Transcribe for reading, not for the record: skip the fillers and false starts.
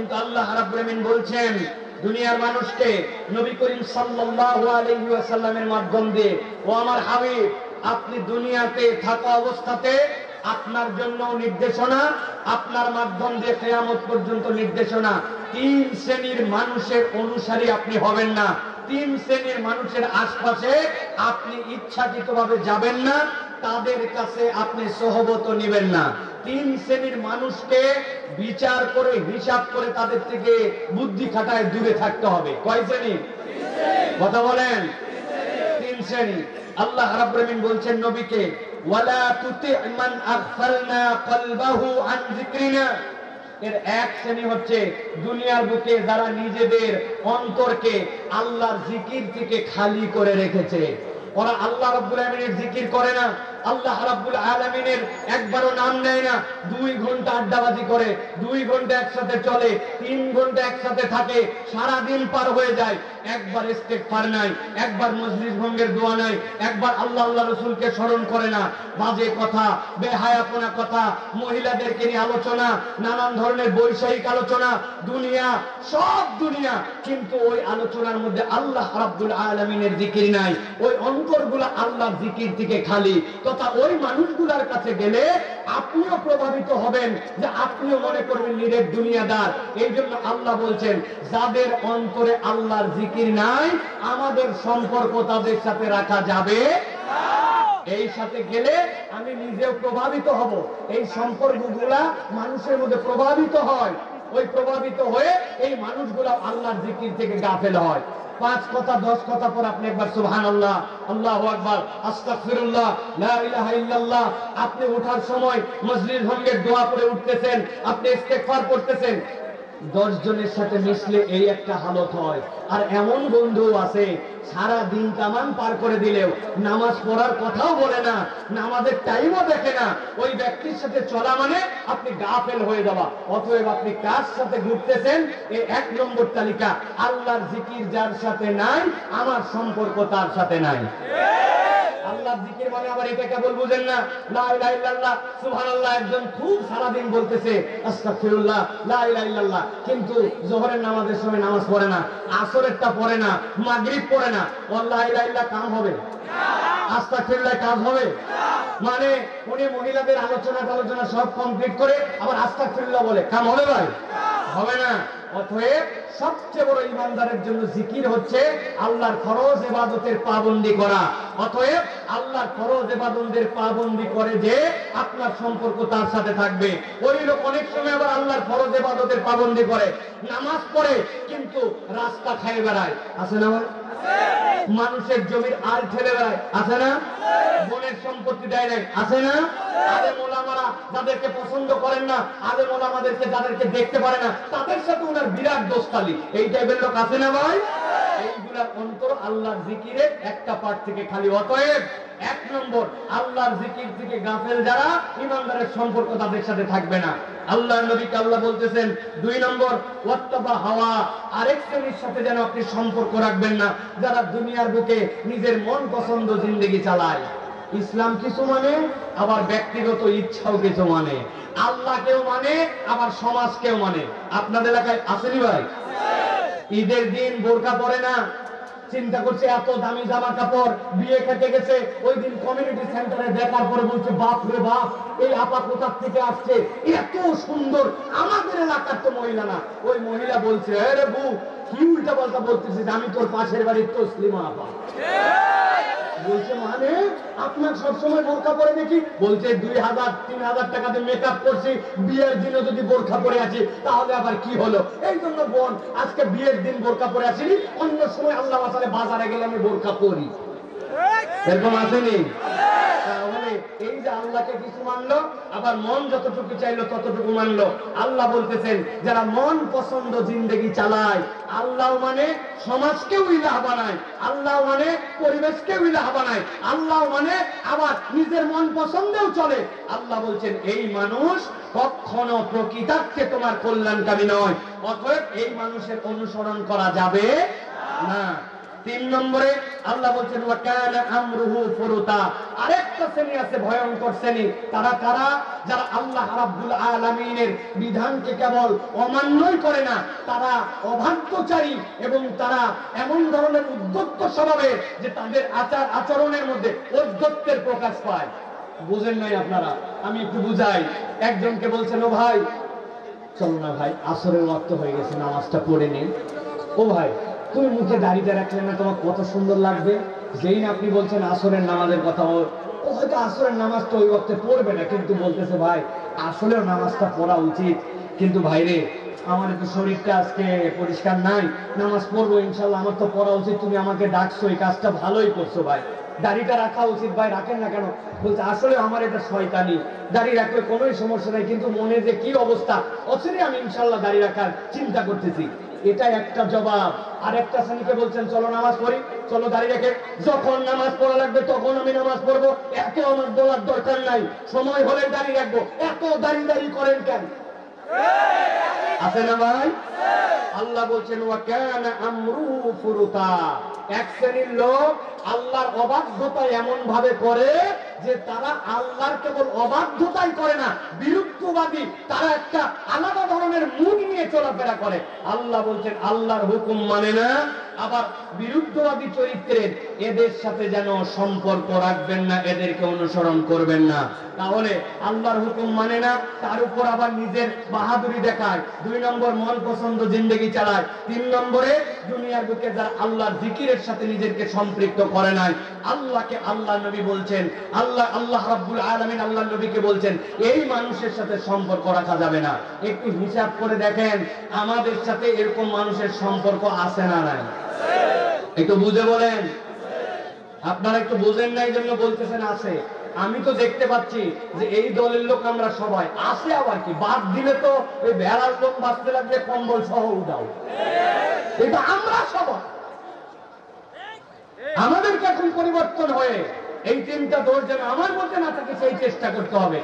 কিন্তু আল্লাহ রাব্বুল আমিন বলছেন দুনিয়ার মানুষকে নবী করিম সাল্লাল্লাহু আলাইহি ওয়াসাল্লামের মাধ্যম দিয়ে, ও আমার হাবিব, আপনি দুনিয়াতে থাকা অবস্থাতে আপনার জন্য নির্দেশনা, আপনার মাধ্যম দিয়ে কিয়ামত পর্যন্ত নির্দেশনা। 3 শ্রেণীর মানুষের অনুসারী আপনি হবেন না। 3 শ্রেণীর মানুষের আশপাশে আপনি ইচ্ছাকৃতভাবে যাবেন না, তাদের কাছে আপনি সহবত নেবেন না। 3 শ্রেণীর মানুষকে বিচার করে হিসাব করে তাদের থেকে বুদ্ধি খাটায় দূরে থাকতে হবে। কয় শ্রেণী? কথা বলেন। 3 শ্রেণী। আল্লাহ রাব্বুল আমিন বলছেন নবীকে, ওয়ালা তুতি মান আগফালনা কলবাহু আন যিকরিনা। এর এক শ্রেণী হচ্ছে দুনিয়ার বুকে যারা নিজেদের অন্তরকে আল্লাহর জিকির থেকে খালি করে রেখেছে। ওরা আল্লাহ রাব্বুল আমিনের জিকির করে না, আল্লাহ রাব্বুল আলামিনের একবারও নাম নেয় না। 2 ঘন্টা আড্ডাবাজি করে, 2 ঘন্টা একসাথে চলে, 3 ঘন্টা একসাথে থাকে, সারা দিন পার হয়ে যায়, একবার ইস্তেগফার নাই, একবার মজলিস ভঙ্গের দোয়া নাই, একবার আল্লাহ আল্লাহ রাসূলকে স্মরণ করে না। বাজে কথা, বেহায়াপনা কথা, মহিলাদেরকে নিয়ে আলোচনা, নানান ধরনের বৈষয়িক আলোচনা, দুনিয়া, সব দুনিয়া, কিন্তু ওই আলোচনার মধ্যে আল্লাহ রাব্বুল আলামিনের জিকির নাই। ওই অন্তরগুলো আল্লাহর জিকির থেকে খালি। তথা ওই মানুষগুলোর কাছে গেলে আপনিও প্রভাবিত হবেন, যে আপনিও মনে করবেন নিরেট দুনিয়াদার। এই জন্য আল্লাহ বলছেন, যাদের অন্তরে আল্লাহর জিকির নাই, আমাদের সম্পর্ক তাদের সাথে রাখা যাবে না। এই সাথে গেলে আমি নিজেও প্রভাবিত হব। এই সম্পর্কগুলা মানুষের মধ্যে প্রভাবিত হয়, ওই প্রভাবিত হয়ে এই মানুষগুলা আল্লাহর জিকির থেকে গাফেল হয়। 5 কথা 10 কথা পর আপনি একবার সুবহানাল্লাহ, আল্লাহু আকবার, আস্তাগফিরুল্লাহ, লা ইলাহা ইল্লাল্লাহ, আপনি ওঠার সময় মজলিস ভঙ্গের দোয়া পড়ে উঠতেছেন, আপনি ইস্তেগফার করতেছেন। 10 জনের সাথে মিশলে এই একটা হালত হয়। আর এমন বন্ধু আছে সারা দিন তামাম পার করে দিলেও নামাজ পড়ার কথাও বলে না, নামাজের টাইমও দেখে না। ওই ব্যক্তির সাথে চলা মানে আপনি গাফেল হয়ে যাওয়া। অতএব আপনি কার সাথে ঘুরতেছেন, এই 1 নম্বর তালিকা। আল্লাহর জিকির যার সাথে নাই, আমার সম্পর্ক তার সাথে নাই। আল্লাহর জিকির মানে আবার এটা কেবল বুঝেন না, লা ইলাহা ইল্লাল্লাহ, সুবহানাল্লাহ, একজন খুব সারা দিন বলতেছে আস্তাগফিরুল্লাহ, লা ইলাহা ইল্লাল্লাহ, কিন্তু যোহরের নামাজের সময় নামাজ পড়ে না, আসরেরটা পড়ে না, মাগরিব পড়ে না। লা ইলাহা ইল্লাল্লাহ কাম হবে না, আস্তাগফিরুল্লাহ কাজ হবে না। মানে উনি মহিলাদের আলোচনা সব কমপ্লিট করে আবার আস্তাগফিরুল্লাহ বলে, কাম হবে ভাই? হবে না। অতএব সবচেয়ে বড় ইমানদারের জন্য জিকির হচ্ছে আল্লাহর ফরজ ইবাদতের পাবন্দি করা। অতএব আল্লাহর ফরজ ইবাদতের পাবন্দি করে যে আপনার সম্পর্ক তার সাথে থাকবে। ওই লোক অনেক সময় আবার আল্লাহর ফরজ ইবাদতের পাবন্দি করে, নামাজ পড়ে, কিন্তু রাস্তা খায় বেড়ায়। আছে না ভাই? মানুষের জমির আল ঠেলে বেড়ায়। আছে না? বনের সম্পত্তি দেয় নাই। আছে না? আলেম ওলামারা যাদেরকে পছন্দ করেন না, আলেম ওলামাদেরকে যাদেরকে দেখতে পারে না, তাদের সাথে ওনার বিরাট দোস্তালি। এই টাইপের লোক আছে না ভাই? এইগুলার অন্তর আল্লাহর জিকিরের একটা পার্ট থেকে খালি। অতএব 1 নম্বর, আল্লাহর জিকির থেকে গাফেল যারা, ইমানদারের সম্পর্ক তাদের সাথে থাকবে না। আল্লাহর নবীকে আল্লাহ বলতেছেন 2 নম্বর, ওয়াত্তাবা হাওয়া, আরেক শ্রেণীর সাথে যেন আপনি সম্পর্ক রাখবেন না, যারা দুনিয়ার বুকে নিজের মন পছন্দ জিন্দেগি চালায়। ইসলাম কিছু মানে, আবার ব্যক্তিগত ইচ্ছাও কিছু মানে, আল্লাহকেও মানে, আবার সমাজকেও মানে। আপনাদের এলাকায় আসেনি ভাই? ঈদের দিন বোরকা পরে না, চিন্তা করছে এত দামি জামা কাপড়, বিয়ে খেতে গেছে, ওই দিন কমিউনিটি সেন্টারে দেখার পরে বলছে, বাপ রে বাপ, এই আপা কোথা থেকে আসছে, এত সুন্দর, আমাদের এলাকার তো মহিলা না। ওই মহিলা বলছে, আরে বউ, কি উল্টা পাল্টা বলতেছিস, আমি তোর পাশের বাড়ির তসলিমা আপা। বলছে, মানে আপনার সবসময় বোরখা পরে দেখি? বলছে 2000-3000 টাকাতে মেকআপ করছি, বিয়ের দিনে যদি বোরখা পরে আছি তাহলে আবার কি হলো? এই জন্য বোন, আজকে বিয়ের দিন বোরখা পরে আসিনি, অন্য সময় আল্লাহ বাঁচালে বাজারে গেলে আমি বোরখা পরি। এরকম আসেনি? তাহলে এই যে আল্লাহকে কিছু মানলো, আবার মন যতটুকু চাইলো ততটুকু মানলো। আল্লাহ বলতেছেন, যারা মন পছন্দ জিন্দেগি চালায়, আল্লাহ মানে সমাজকেও ইলাহ বানায়, আল্লাহ মানে পরিবেশকেও ইলাহ বানায়, আল্লাহ মানে আবার নিজের মন পছন্দেও চলে। আল্লাহ বলছেন, এই মানুষ কখনো প্রকৃতার্থে তোমার কল্যাণকামী নয়। অতএব এই মানুষের অনুসরণ করা যাবে না। 3 নম্বরে আল্লাহ বলছেন, ওয়া কানা আমরুহু ফুরুতা, আরেকটা একটা শ্রেণী আছে ভয়ঙ্কর শ্রেণী, তারা কারা? যারা আল্লাহ রাব্বুল আলামিনের বিধানকে কেবল অমান্যই করে না, তারা অবাধ্যচারী এবং তারা এমন ধরনের উদ্যত্ত স্বভাবের যে তাদের আচার আচরণের মধ্যে ঔদ্ধত্যের প্রকাশ পায়। বুঝেন নাই আপনারা? আমি একটু বুঝাই। একজনকে বলছেন, ও ভাই চলো না ভাই, আসরের ওয়াক্ত হয়ে গেছে, নামাজটা পড়ে নিন। ও ভাই তুমি মুখে দাড়িটা রাখলে না, তোমার কত সুন্দর লাগবে। যেই না আপনি বলছেন আসরের নামাজের কথা, ও হয়তো আসরের নামাজটা ওই ওয়াক্তে পড়বে না, কিন্তু বলতেছে ভাই আসলেও নামাজটা পড়া উচিত। কিন্তু ভাইরে আমার তো শরীরটা আজকে পরিষ্কার নাই, নামাজ পড়বো ইনশাল্লাহ, আমার তো পড়া উচিত, তুমি আমাকে ডাকছো, এই কাজটা ভালোই করছো ভাই, দাড়িটা রাখা উচিত। ভাই রাখেন না কেন? বলছে আসলে আমার এটা শয়তানি, দাড়ি রাখলে কোনো সমস্যা নাই, কিন্তু মনে যে কি অবস্থা, অচিরে আমি ইনশাল্লাহ দাড়ি রাখার চিন্তা করতেছি। এটা একটা জবাব। আর একটা শ্রেণীকে বলছেন চলো নামাজ পড়ি, চলো দাড়ি রেখে, যখন নামাজ পড়া লাগবে তখন আমি নামাজ পড়বো, এত আমার বলার দরকার নাই, সময় হলে দাড়ি রাখবো, এত দাড়ি দাড়ি করেন কেন? আছে না ভাই? আল্লাহ বলছেন ওয়া কানা আমরুহু ফুরুতা। এক শ্রেণীর লোক আল্লাহর অবাধ্যতা এমন ভাবে করে যে তারা আল্লাহর কেবল অবাধ্যতাই করে না, বিরুদ্ধবাদী, তারা একটা আলাদা ধরনের মুখ নিয়ে চলাফেরা করে। আল্লাহ বলছেন আল্লাহর হুকুম মানে না, আবার বিরুদ্ধবাদী চরিত্রের, এদের সাথে যেন সম্পর্ক রাখবেন না, এদেরকে অনুসরণ করবেন না। তাহলে আল্লাহর হুকুম মানে না, তার উপর আবার নিজের বাহাদুরি দেখায়, 2 নম্বর মন পছন্দ জিন্দেগি চালায়, 3 নম্বরে দুনিয়ার বুকে যারা আল্লাহর জিকিরের সাথে নিজেকে সম্পৃক্ত করে নাই। আল্লাহকে আল্লাহ নবী বলছেন, আল্লাহ রাব্বুল আলামিন আল্লাহ নবীকে বলছেন এই মানুষের সাথে সম্পর্ক রাখা যাবে না। একটু হিসাব করে দেখেন আমাদের সাথে এরকম মানুষের সম্পর্ক আছে না নাই? একটু বুঝে বলেন। আপনারা একটু বুঝেন না, এই জন্য বলতেছেন আছে। আমি তো দেখতে পাচ্ছি যে এই দলের লোক আমরা সবাই আছে, আবার কি বাদ দিলে তো ওই ভেড়ার লোক বাঁচতে লাগবে কম্বল সহ উঠাও, এটা আমরা সবাই। আমাদেরকে এখন পরিবর্তন হয়ে এই 3টা দোষ যেন আমার মধ্যে না থাকে সেই চেষ্টা করতে হবে।